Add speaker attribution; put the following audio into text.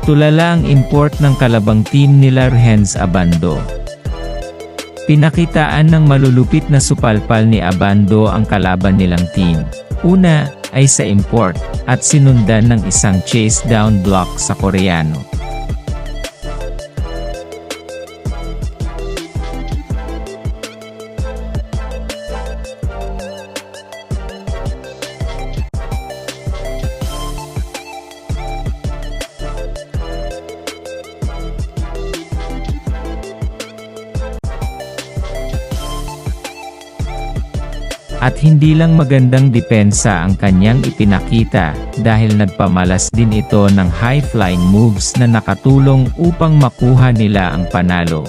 Speaker 1: Tulala ang import ng kalabang team nila Renz Abando. Pinakitaan ng malulupit na supalpal ni Abando ang kalaban nilang team. Una ay sa import, at sinundan ng isang chase down block sa Koreano. At hindi lang magandang depensa ang kanyang ipinakita, dahil nagpamalas din ito ng high-flying moves na nakatulong upang makuha nila ang panalo.